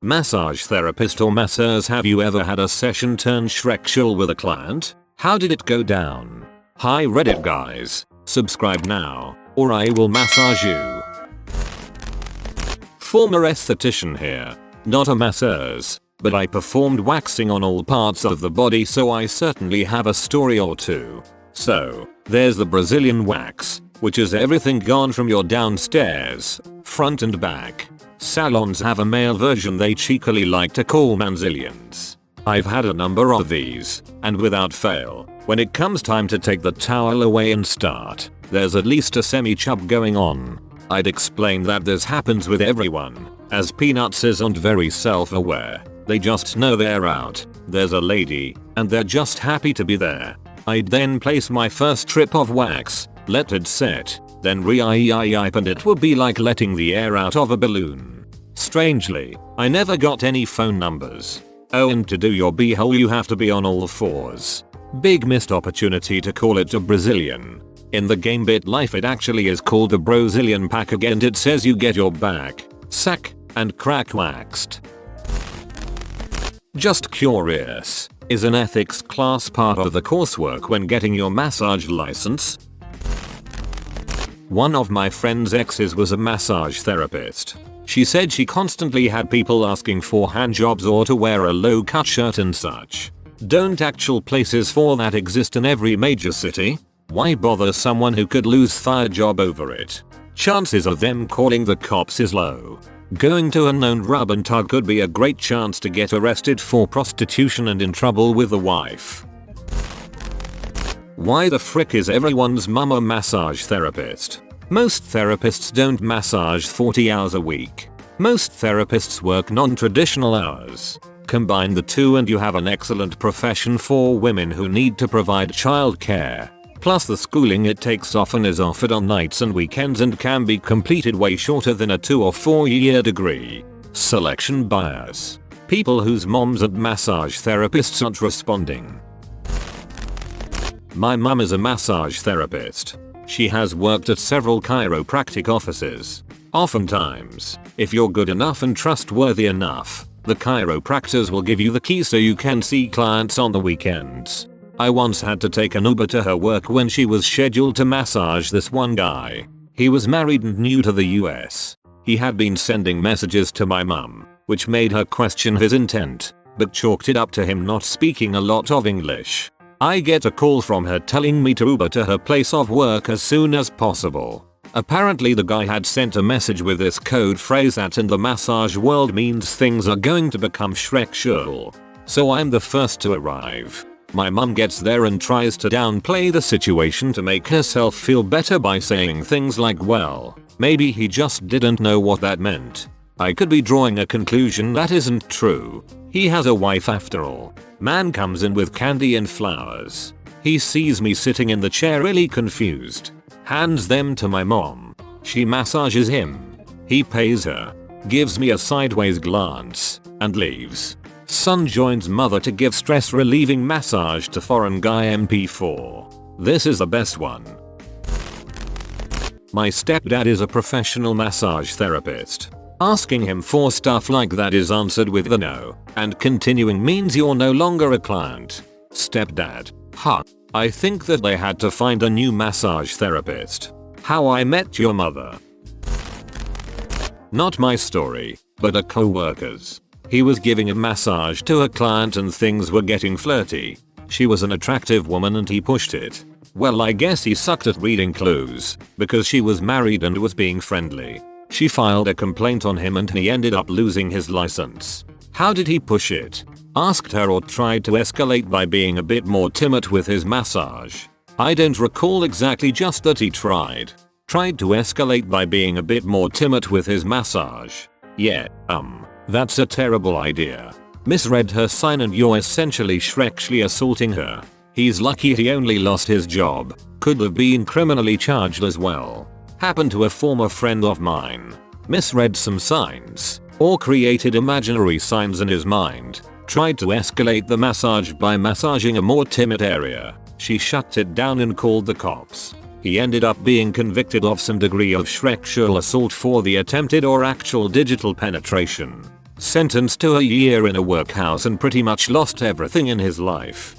Massage therapist or masseuse, have you ever had a session turn Shrek with a client? How did it go down? Hi Reddit guys, subscribe now, or I will massage you. Former esthetician here, not a masseuse, but I performed waxing on all parts of the body, so I certainly have a story or two. So, there's the Brazilian wax, which is everything gone from your downstairs, front and back. Salons have a male version they cheekily like to call manzillions. I've had a number of these, and without fail, when it comes time to take the towel away and start, there's at least a semi-chub going on. I'd explain that this happens with everyone, as peanuts isn't very self-aware. They just know they're out, there's a lady, and they're just happy to be there. I'd then place my first strip of wax, let it set, then re-yipe, and it would be like letting the air out of a balloon. Strangely, I never got any phone numbers. Oh, and to do your b-hole you have to be on all fours. Big missed opportunity to call it a Brazilian. In the game BitLife it actually is called the Brazilian pack, and it says you get your back, sack, and crack waxed. Just curious, is an ethics class part of the coursework when getting your massage license? One of my friend's exes was a massage therapist. She said she constantly had people asking for handjobs or to wear a low-cut shirt and such. Don't actual places for that exist in every major city? Why bother someone who could lose their job over it? Chances of them calling the cops is low. Going to a known rub and tug could be a great chance to get arrested for prostitution and in trouble with the wife. Why the frick is everyone's mum a massage therapist? Most therapists don't massage 40 hours a week. Most therapists work non-traditional hours. Combine the two and you have an excellent profession for women who need to provide childcare. Plus the schooling it takes often is offered on nights and weekends and can be completed way shorter than a 2 or 4 year degree. Selection bias. People whose moms and massage therapists aren't responding. My mum is a massage therapist. She has worked at several chiropractic offices. Oftentimes, if you're good enough and trustworthy enough, the chiropractors will give you the key so you can see clients on the weekends. I once had to take an Uber to her work when she was scheduled to massage this one guy. He was married and new to the US. He had been sending messages to my mum, which made her question his intent, but chalked it up to him not speaking a lot of English. I get a call from her telling me to Uber to her place of work as soon as possible. Apparently the guy had sent a message with this code phrase that in the massage world means things are going to become Shrek. So I'm the first to arrive. My mum gets there and tries to downplay the situation to make herself feel better by saying things like, well, maybe he just didn't know what that meant. I could be drawing a conclusion that isn't true. He has a wife after all. Man comes in with candy and flowers. He sees me sitting in the chair really confused. Hands them to my mom. She massages him. He pays her. Gives me a sideways glance. And leaves. Son joins mother to give stress relieving massage to foreign guy MP4. This is the best one. My stepdad is a professional massage therapist. Asking him for stuff like that is answered with the no, and continuing means you're no longer a client. Stepdad. Huh. I think that they had to find a new massage therapist. How I Met Your Mother. Not my story, but a co-worker's. He was giving a massage to a client and things were getting flirty. She was an attractive woman and he pushed it. Well, I guess he sucked at reading clues, because she was married and was being friendly. She filed a complaint on him and he ended up losing his license. How did he push it? Asked her or tried to escalate by being a bit more timid with his massage? I don't recall exactly, just that he tried. Tried to escalate by being a bit more timid with his massage. Yeah, that's a terrible idea. Misread her sign and you're essentially Shrekly assaulting her. He's lucky he only lost his job. Could have been criminally charged as well. Happened to a former friend of mine. Misread some signs, or created imaginary signs in his mind. Tried to escalate the massage by massaging a more timid area. She shut it down and called the cops. He ended up being convicted of some degree of sexual assault for the attempted or actual digital penetration. sentenced to a year in a workhouse and pretty much lost everything in his life.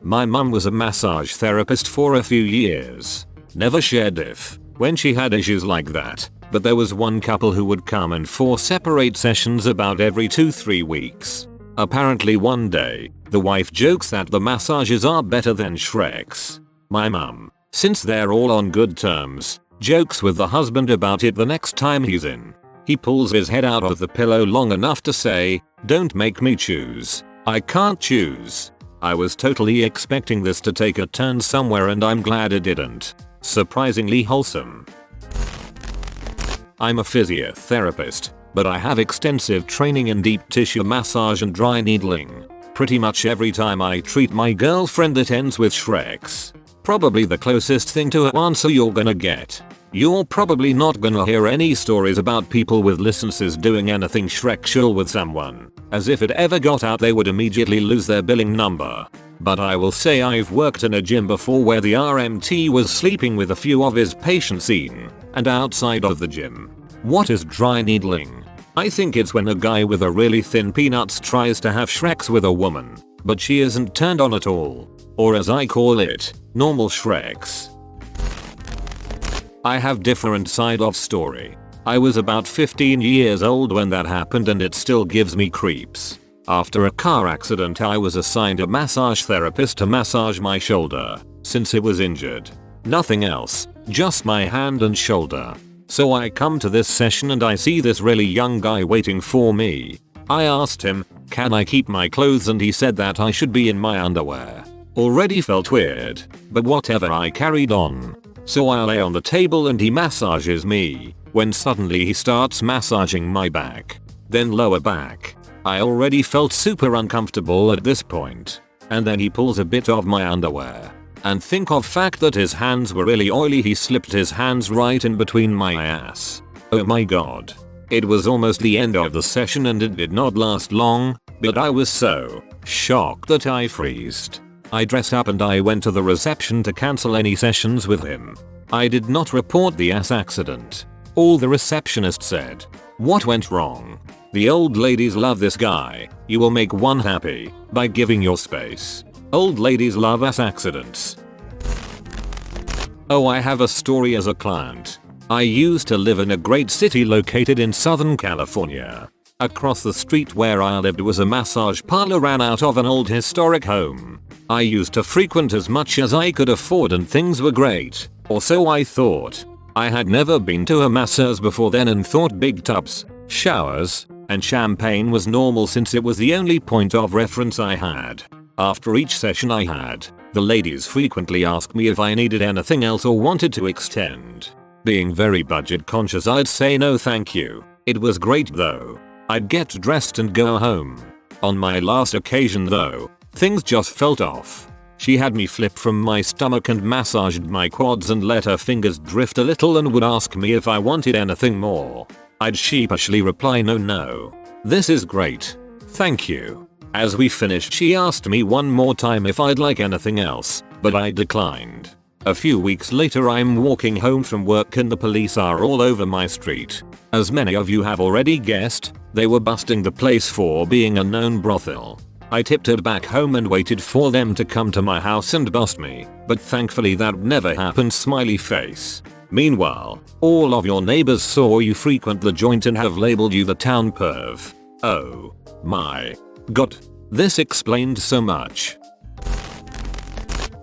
My mum was a massage therapist for a few years. Never shared if when she had issues like that, but there was one couple who would come in for separate sessions about every 2-3 weeks. Apparently one day, the wife jokes that the massages are better than Shrek's. My mum, since they're all on good terms, jokes with the husband about it the next time he's in. He pulls his head out of the pillow long enough to say, "Don't make me choose. I can't choose." I was totally expecting this to take a turn somewhere and I'm glad it didn't. Surprisingly wholesome. I'm a physiotherapist, but I have extensive training in deep tissue massage and dry needling. Pretty much every time I treat my girlfriend it ends with Shrek's. Probably the closest thing to an answer you're gonna get. You're probably not gonna hear any stories about people with licenses doing anything Shrek-shul with someone, as if it ever got out they would immediately lose their billing number. But I will say I've worked in a gym before where the RMT was sleeping with a few of his patients in and outside of the gym. What is dry needling? I think it's when a guy with a really thin peanuts tries to have Shreks with a woman, but she isn't turned on at all. Or as I call it, normal Shreks. I have different side of story. I was about 15 years old when that happened and it still gives me creeps. After a car accident I was assigned a massage therapist to massage my shoulder, since it was injured. Nothing else, just my hand and shoulder. So I come to this session and I see this really young guy waiting for me. I asked him, "Can I keep my clothes?" and he said that I should be in my underwear. Already felt weird, but whatever, I carried on. So I lay on the table and he massages me, when suddenly he starts massaging my back, then lower back. I already felt super uncomfortable at this point, and then he pulls a bit of my underwear. And think of fact that his hands were really oily, he slipped his hands right in between my ass. Oh my god. It was almost the end of the session and it did not last long, but I was so shocked that I freezed. I dressed up and I went to the reception to cancel any sessions with him. I did not report the ass accident. All the receptionist said. What went wrong? The old ladies love this guy. You will make one happy by giving your space. Old ladies love ass accidents. Oh, I have a story as a client. I used to live in a great city located in Southern California. Across the street where I lived was a massage parlor ran out of an old historic home. I used to frequent as much as I could afford and things were great, or so I thought. I had never been to a masseuse before then and thought big tubs, showers, and champagne was normal since it was the only point of reference I had. After each session I had, the ladies frequently asked me if I needed anything else or wanted to extend. Being very budget conscious, I'd say no thank you. It was great though. I'd get dressed and go home. On my last occasion though, things just felt off. She had me flip from my stomach and massaged my quads and let her fingers drift a little and would ask me if I wanted anything more. I'd sheepishly reply no. This is great. Thank you. As we finished she asked me one more time if I'd like anything else, but I declined. A few weeks later I'm walking home from work and the police are all over my street. As many of you have already guessed, they were busting the place for being a known brothel. I tiptoed back home and waited for them to come to my house and bust me, but thankfully that never happened, smiley face. Meanwhile, all of your neighbors saw you frequent the joint and have labeled you the town perv. Oh my god. This explained so much.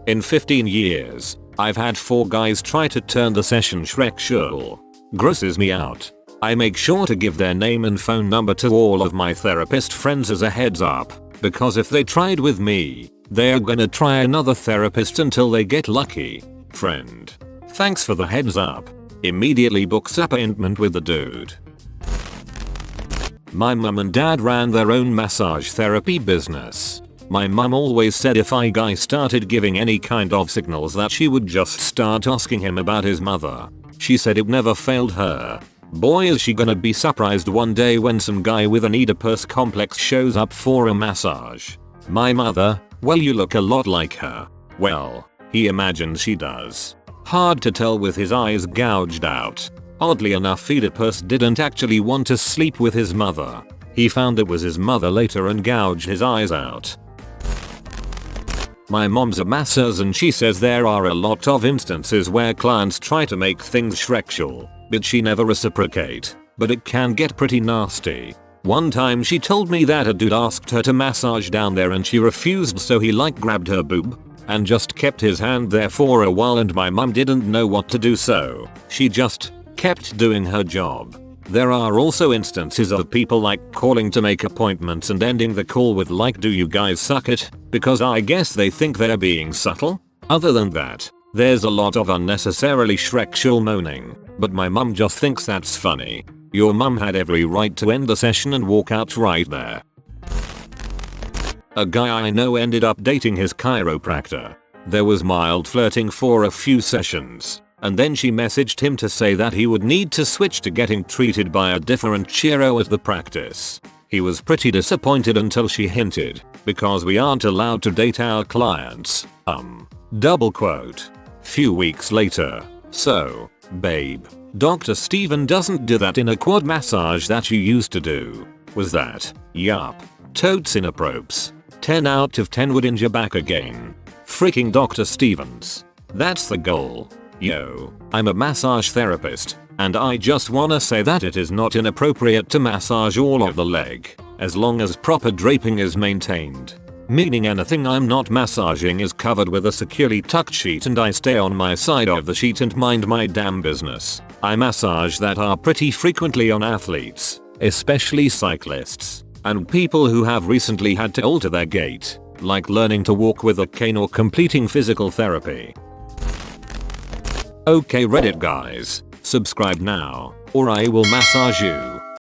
In 15 years, I've had 4 guys try to turn the session Shrek-shul. Grosses me out. I make sure to give their name and phone number to all of my therapist friends as a heads up, because if they tried with me, they're gonna try another therapist until they get lucky. Friend. Thanks for the heads up. Immediately books appointment with the dude. My mum and dad ran their own massage therapy business. My mum always said if a guy started giving any kind of signals that she would just start asking him about his mother. She said it never failed her. Boy is she gonna be surprised one day when some guy with an Oedipus complex shows up for a massage. My mother, well you look a lot like her. Well, he imagines she does. Hard to tell with his eyes gouged out. Oddly enough, Oedipus didn't actually want to sleep with his mother. He found it was his mother later and gouged his eyes out. My mom's a masseuse and she says there are a lot of instances where clients try to make things sexual, but she never reciprocate. But it can get pretty nasty. One time she told me that a dude asked her to massage down there and she refused, so he grabbed her boob and just kept his hand there for a while, and my mum didn't know what to do, so she just kept doing her job. There are also instances of people calling to make appointments and ending the call with "do you guys suck it?" because I guess they think they're being subtle. Other than that, there's a lot of unnecessarily sexual moaning, but my mum just thinks that's funny. Your mum had every right to end the session and walk out right there. A guy I know ended up dating his chiropractor. There was mild flirting for a few sessions, and then she messaged him to say that he would need to switch to getting treated by a different chiro at the practice. He was pretty disappointed until she hinted, "Because we aren't allowed to date our clients." Double quote. Few weeks later. "So, babe, Dr. Steven doesn't do that in a quad massage that you used to do. Was that?" "Yup. Totes inappropriate. 10 out of 10 would injure back again. Freaking Dr. Stevens. That's the goal. Yo, I'm a massage therapist, and I just wanna say that it is not inappropriate to massage all of the leg, as long as proper draping is maintained. Meaning anything I'm not massaging is covered with a securely tucked sheet and I stay on my side of the sheet and mind my damn business. I massage that are pretty frequently on athletes, especially cyclists, and people who have recently had to alter their gait, like learning to walk with a cane or completing physical therapy." Okay Reddit guys, subscribe now, or I will massage you.